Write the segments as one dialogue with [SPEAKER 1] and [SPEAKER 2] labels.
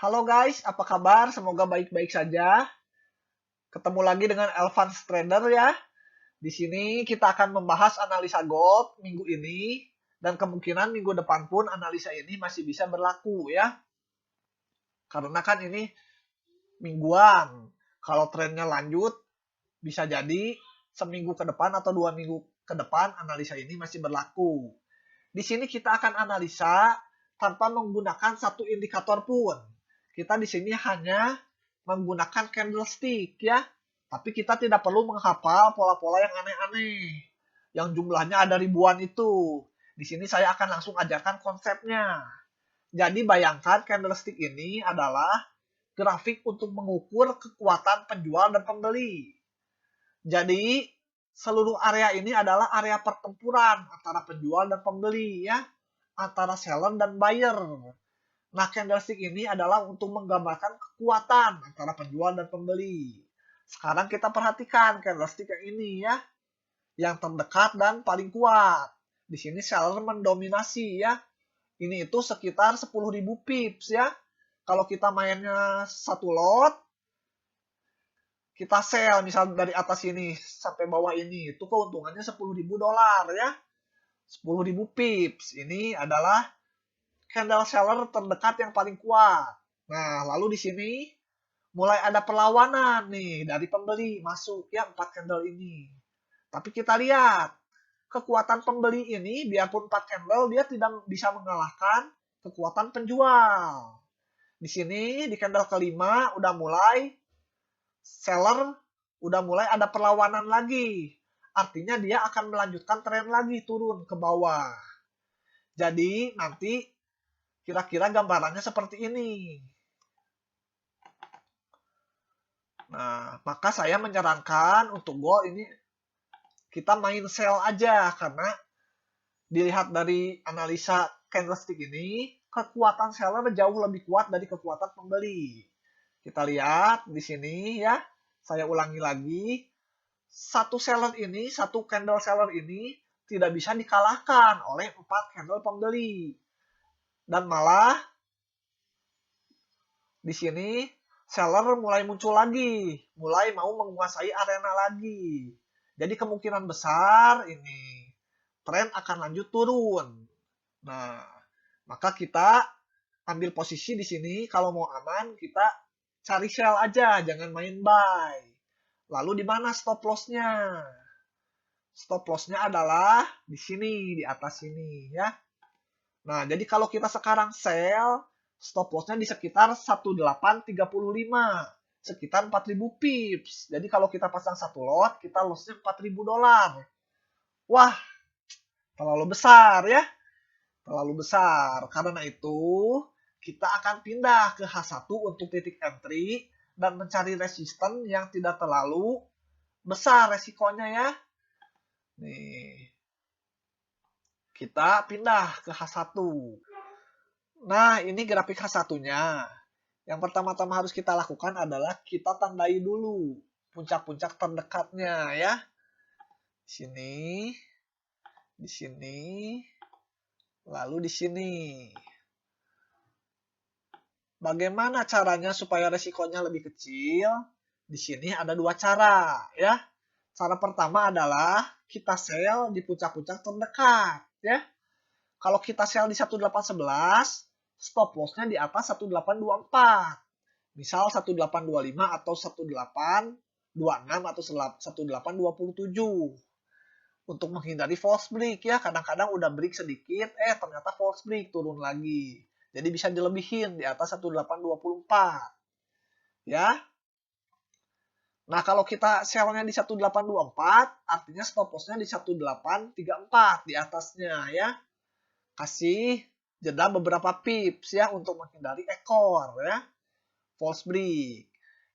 [SPEAKER 1] Halo guys, apa kabar? Semoga baik-baik saja. Ketemu lagi dengan Elvan Trader ya. Di sini kita akan membahas analisa gold minggu ini dan kemungkinan minggu depan pun analisa ini masih bisa berlaku ya. Karena kan ini mingguan. Kalau trennya lanjut, bisa jadi seminggu ke depan atau 2 minggu ke depan analisa ini masih berlaku. Di sini kita akan analisa tanpa menggunakan satu indikator pun. Kita di sini hanya menggunakan candlestick ya. Tapi kita tidak perlu menghafal pola-pola yang aneh-aneh. Yang jumlahnya ada ribuan itu. Di sini saya akan langsung ajarkan konsepnya. Jadi bayangkan candlestick ini adalah grafik untuk mengukur kekuatan penjual dan pembeli. Jadi seluruh area ini adalah area pertempuran antara penjual dan pembeli ya, antara seller dan buyer. Nah, candlestick ini adalah untuk menggambarkan kekuatan antara penjual dan pembeli. Sekarang kita perhatikan candlestick yang ini ya, yang terdekat dan paling kuat. Di sini seller mendominasi ya. Ini itu sekitar 10.000 pips ya. Kalau kita mainnya satu lot, kita sell misal dari atas ini sampai bawah ini, itu keuntungannya 10.000 dolar ya. 10.000 pips. Ini adalah candle seller terdekat yang paling kuat. Nah, lalu di sini mulai ada perlawanan nih dari pembeli masuk ya 4 candle ini. Tapi kita lihat, kekuatan pembeli ini biarpun 4 candle dia tidak bisa mengalahkan kekuatan penjual. Di sini di candle kelima udah mulai seller udah mulai ada perlawanan lagi. Artinya dia akan melanjutkan tren lagi turun ke bawah. Jadi nanti kira-kira gambarannya seperti ini. Nah, maka saya menyarankan untuk gold ini kita main sell aja karena dilihat dari analisa candlestick ini, kekuatan seller jauh lebih kuat dari kekuatan pembeli. Kita lihat di sini ya, saya ulangi lagi, satu candle seller ini tidak bisa dikalahkan oleh 4 candle pembeli. Dan malah di sini seller mulai muncul lagi, mulai mau menguasai arena lagi. Jadi kemungkinan besar ini tren akan lanjut turun. Nah, maka kita ambil posisi di sini kalau mau aman kita cari sell aja, jangan main buy. Lalu di mana stop loss-nya? Stop loss-nya adalah di sini, di atas sini ya. Nah, jadi kalau kita sekarang sell, stop loss-nya di sekitar 1835, sekitar 4.000 pips. Jadi kalau kita pasang satu lot, kita loss-nya 4.000 dolar. Wah, terlalu besar ya. Terlalu besar. Karena itu, kita akan pindah ke H1 untuk titik entry dan mencari resisten yang tidak terlalu besar resikonya ya. Nih. Kita pindah ke H1. Nah, ini grafik H1-nya. Yang pertama-tama harus kita lakukan adalah kita tandai dulu puncak-puncak terdekatnya ya. Di sini, lalu di sini. Bagaimana caranya supaya resikonya lebih kecil? Di sini ada dua cara ya. Cara pertama adalah kita sell di puncak-puncak terdekat ya. Kalau kita sell di 1811, stop loss-nya di atas 1824. Misal 1825 atau 1826 atau 1827. Untuk menghindari false break ya, kadang-kadang udah break sedikit, ternyata false break turun lagi. Jadi bisa dilebihin di atas 1824. Ya. Nah, kalau kita sell-nya di 1824, artinya stop loss-nya di 1834 di atasnya ya. Kasih jeda beberapa pips ya untuk menghindari ekor ya. False break.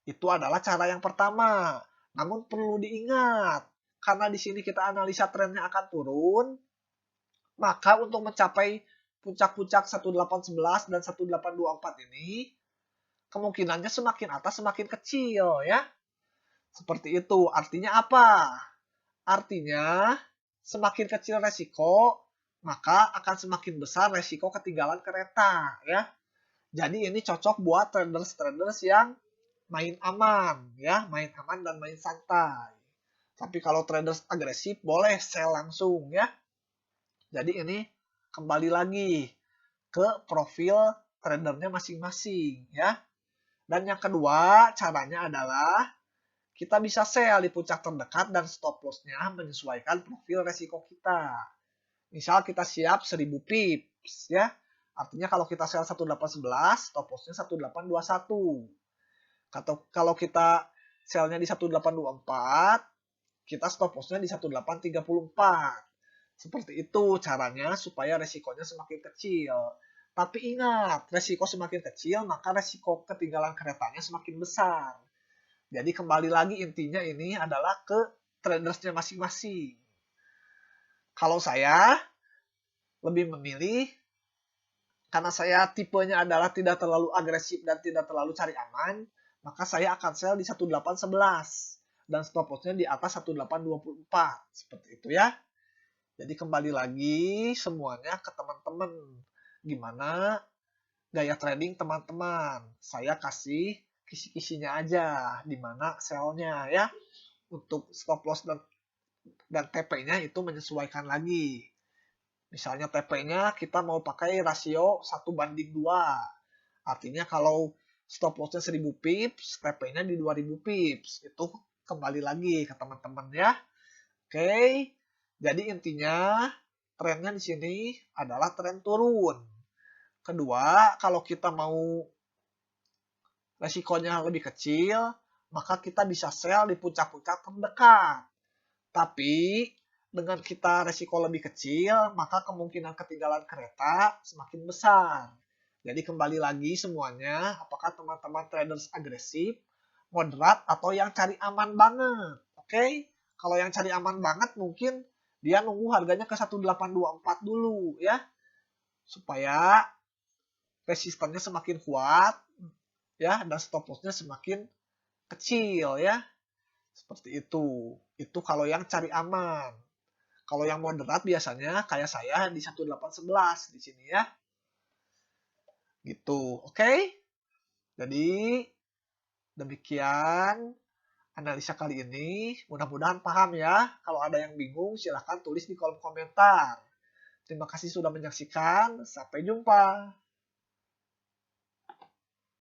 [SPEAKER 1] Itu adalah cara yang pertama. Namun perlu diingat, karena di sini kita analisa trennya akan turun, maka untuk mencapai puncak-puncak 1811 dan 1824 ini, kemungkinannya semakin atas semakin kecil ya. Seperti itu. Artinya apa? Artinya semakin kecil resiko, maka akan semakin besar resiko ketinggalan kereta ya. Jadi ini cocok buat traders-traders yang main aman ya, main aman dan main santai. Tapi kalau traders agresif boleh sell langsung ya. Jadi ini kembali lagi ke profil tradernya masing-masing ya. Dan yang kedua caranya adalah kita bisa sell di puncak terdekat dan stop loss-nya menyesuaikan profil resiko kita. Misal kita siap 1000 pips ya. Artinya kalau kita sell 1811, stop loss-nya 1821. Kalau kita sell-nya di 1824, kita stop loss-nya di 1834. Seperti itu caranya supaya resikonya semakin kecil. Tapi ingat, resiko semakin kecil, maka resiko ketinggalan keretanya semakin besar. Jadi kembali lagi intinya ini adalah ke tradersnya masing-masing. Kalau saya lebih memilih, karena saya tipenya adalah tidak terlalu agresif dan tidak terlalu cari aman, maka saya akan sell di 1811 dan stop loss-nya di atas 1824. Seperti itu ya. Jadi kembali lagi semuanya ke teman-teman. Gimana gaya trading teman-teman. Saya kasih kisi-kisinya aja. Di mana sell-nya ya. Untuk stop loss dan TP-nya itu menyesuaikan lagi. Misalnya TP-nya kita mau pakai rasio 1:2. Artinya kalau stop loss-nya 1000 pips, TP-nya di 2000 pips. Itu kembali lagi ke teman-teman ya. Oke. Jadi intinya trennya di sini adalah tren turun. Kedua, kalau kita mau resikonya lebih kecil, maka kita bisa sell di puncak-puncak terdekat. Tapi dengan kita resiko lebih kecil, maka kemungkinan ketinggalan kereta semakin besar. Jadi kembali lagi semuanya, apakah teman-teman traders agresif, moderat, atau yang cari aman banget. Oke? Kalau yang cari aman banget mungkin dia nunggu harganya ke 1824 dulu ya. Supaya resistannya semakin kuat ya dan stop loss-nya semakin kecil ya. Seperti itu. Itu kalau yang cari aman. Kalau yang moderat biasanya kayak saya di 1811 di sini ya. Gitu. Oke? Jadi demikian analisa kali ini. Mudah-mudahan paham ya. Kalau ada yang bingung silahkan tulis di kolom komentar. Terima kasih sudah menyaksikan. Sampai jumpa.